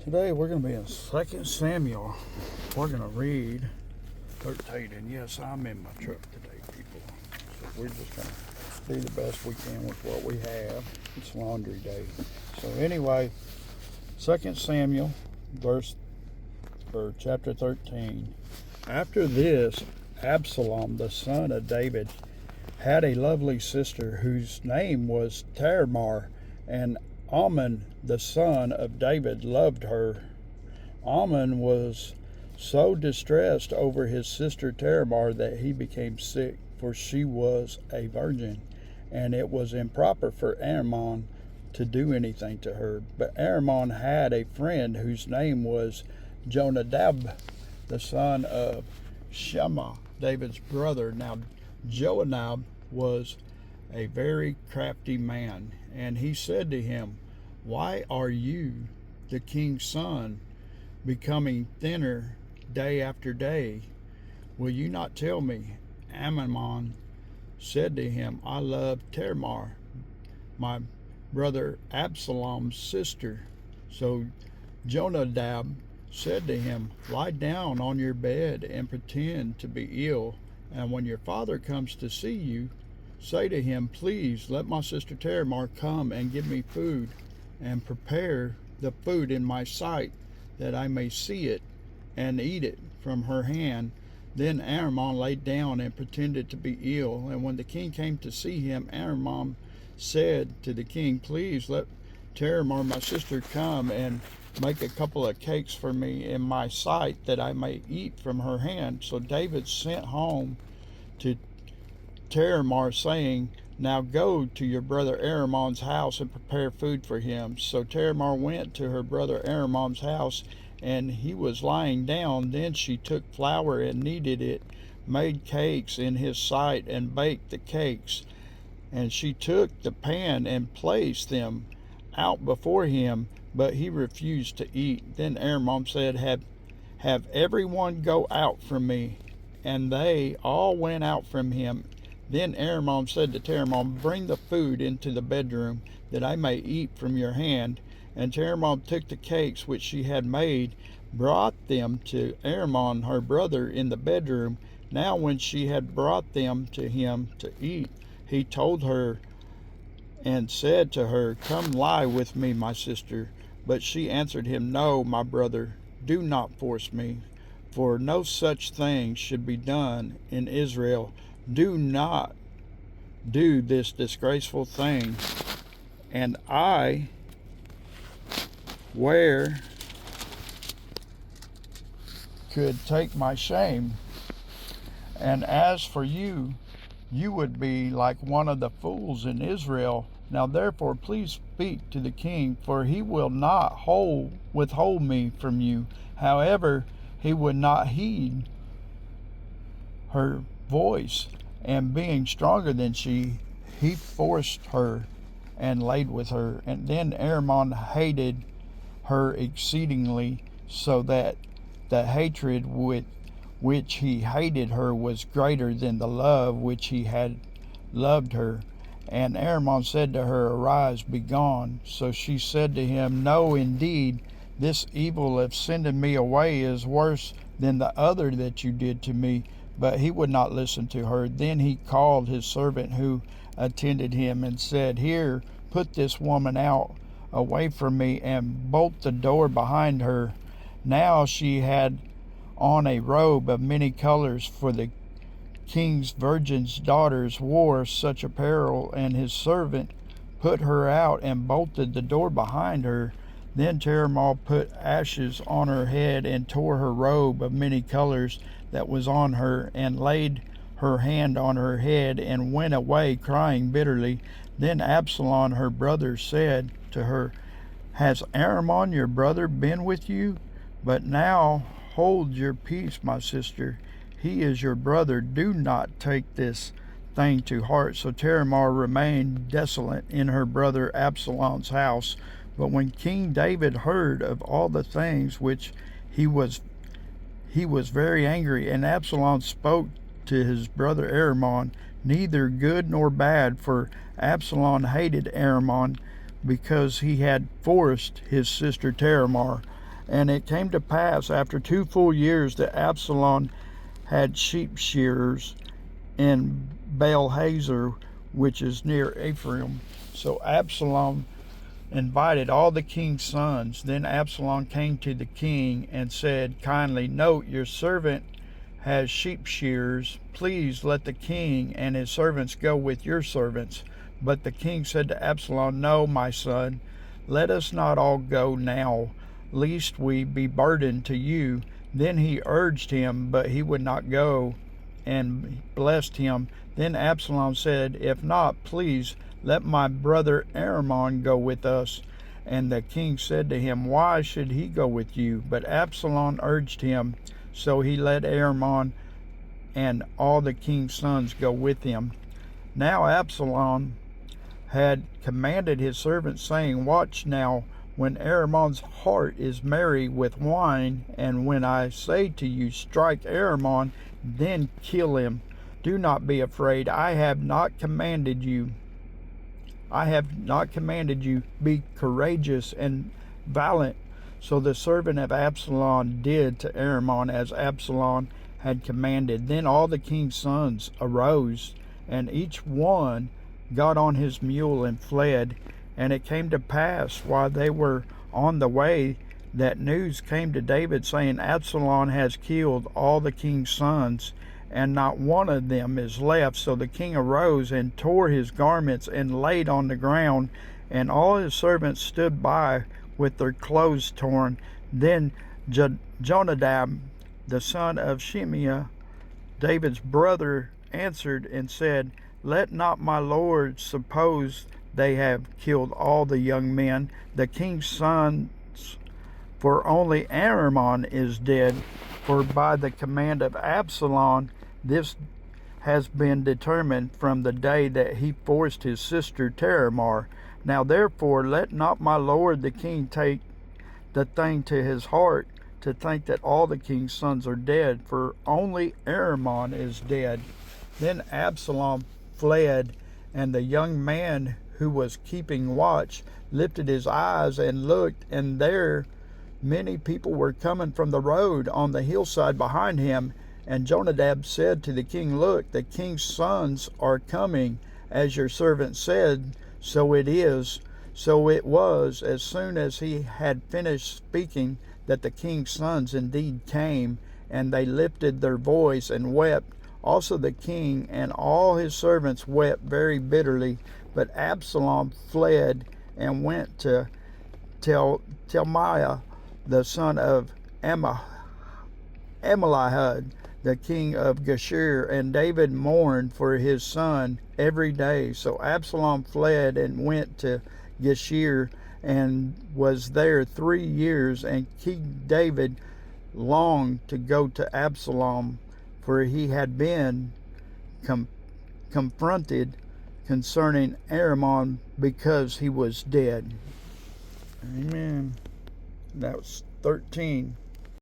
Today we're going to be in 2 Samuel. We're going to read 13. And yes, I'm in my truck today, people. So we're just going to do the best we can with what we have. It's laundry day. So anyway, 2 Samuel, chapter 13. After this, Absalom, the son of David, had a lovely sister whose name was Tamar, and Amnon, the son of David, loved her. Amnon was so distressed over his sister Tamar that he became sick, for she was a virgin, and it was improper for Amnon to do anything to her. But Amnon had a friend whose name was Jonadab, the son of Shema, David's brother. Now Jonadab was a very crafty man, and he said to him, "Why are you, the king's son, becoming thinner day after day? Will you not tell me?" Amnon said to him, "I love Tamar, my brother Absalom's sister." So Jonadab said to him, "Lie down on your bed and pretend to be ill, and when your father comes to see you, say to him, 'Please let my sister Tamar come and give me food, and prepare the food in my sight, that I may see it and eat it from her hand.'" Then Amnon lay down and pretended to be ill. And when the king came to see him, Amnon said to the king, "Please let Tamar, my sister, come and make a couple of cakes for me in my sight, that I may eat from her hand." So David sent home to Tamar, saying, "Now go to your brother Amnon's house and prepare food for him." So Tamar went to her brother Amnon's house, and he was lying down. Then she took flour and kneaded it, made cakes in his sight, and baked the cakes. And she took the pan and placed them out before him, but he refused to eat. Then Amnon said, Have everyone go out from me." And they all went out from him. Then Amnon said to Tamar, "Bring the food into the bedroom, that I may eat from your hand." And Tamar took the cakes which she had made, brought them to Amnon her brother in the bedroom. Now when she had brought them to him to eat, he told her and said to her, "Come lie with me, my sister." But she answered him, "No, my brother, do not force me, for no such thing should be done in Israel. Do not do this disgraceful thing, and I where could take my shame. And as for you, you would be like one of the fools in Israel. Now therefore please speak to the king, for he will not withhold me from you." However, he would not heed her voice, and being stronger than she, he forced her and laid with her. And then Amnon hated her exceedingly, so that the hatred with which he hated her was greater than the love which he had loved her. And Amnon said to her, "Arise, be gone." So she said to him, "No, indeed, this evil of sending me away is worse than the other that you did to me." But he would not listen to her. Then he called his servant who attended him and said, "Here, put this woman out away from me, and bolt the door behind her." Now she had on a robe of many colors, for the king's virgin's daughters wore such apparel. And his servant put her out and bolted the door behind her. Then Tamar put ashes on her head, and tore her robe of many colors that was on her, and laid her hand on her head, and went away crying bitterly. Then Absalom her brother said to her, "Has Amnon your brother been with you? But now hold your peace, my sister. He is your brother. Do not take this thing to heart." So Tamar remained desolate in her brother Absalom's house. But when King David heard of all the things which he was very angry. And Absalom spoke to his brother Amnon, neither good nor bad, for Absalom hated Amnon because he had forced his sister Tamar. And it came to pass after 2 full years that Absalom had sheep shearers in Baal-hazor, which is near Ephraim. So Absalom invited all the king's sons. Then Absalom came to the king and said kindly, "Note, your servant has sheep shearers. Please let the king and his servants go with your servants." But the king said to Absalom, "No, my son, let us not all go now, lest we be burdened to you." Then he urged him, but he would not go, and blessed him. Then Absalom said, "If not, please let my brother Ahiman go with us." And the king said to him, "Why should he go with you?" But Absalom urged him, so he let Ahiman and all the king's sons go with him. Now Absalom had commanded his servants, saying, "Watch now, when Ahiman's heart is merry with wine, and when I say to you, strike Ahiman, then kill him. Do not be afraid. I have not commanded you. Be courageous and valiant." So the servant of Absalom did to Ahiman as Absalom had commanded. Then all the king's sons arose, and each one got on his mule and fled. And it came to pass, while they were on the way, that news came to David, saying, "Absalom has killed all the king's sons, and not one of them is left." So the king arose and tore his garments and laid on the ground, and all his servants stood by with their clothes torn. Then Jonadab, the son of Shimeah, David's brother, answered and said, "Let not my lord suppose they have killed all the young men, the king's sons, for only Ahiman is dead. For by the command of Absalom, this has been determined from the day that he forced his sister Tamar. Now therefore let not my lord the king take the thing to his heart, to think that all the king's sons are dead, for only Ahiman is dead." Then Absalom fled, and the young man who was keeping watch lifted his eyes and looked, and there many people were coming from the road on the hillside behind him. And Jonadab said to the king, "Look, the king's sons are coming, as your servant said, so it is." So it was, as soon as he had finished speaking, that the king's sons indeed came, and they lifted their voice and wept. Also the king and all his servants wept very bitterly. But Absalom fled and went to Talmaiah, the son of Ammihud, the king of Geshur, and David mourned for his son every day. So Absalom fled and went to Geshur, and was there 3 years. And King David longed to go to Absalom, for he had been confronted concerning Ahiman, because he was dead. Amen. That was 13.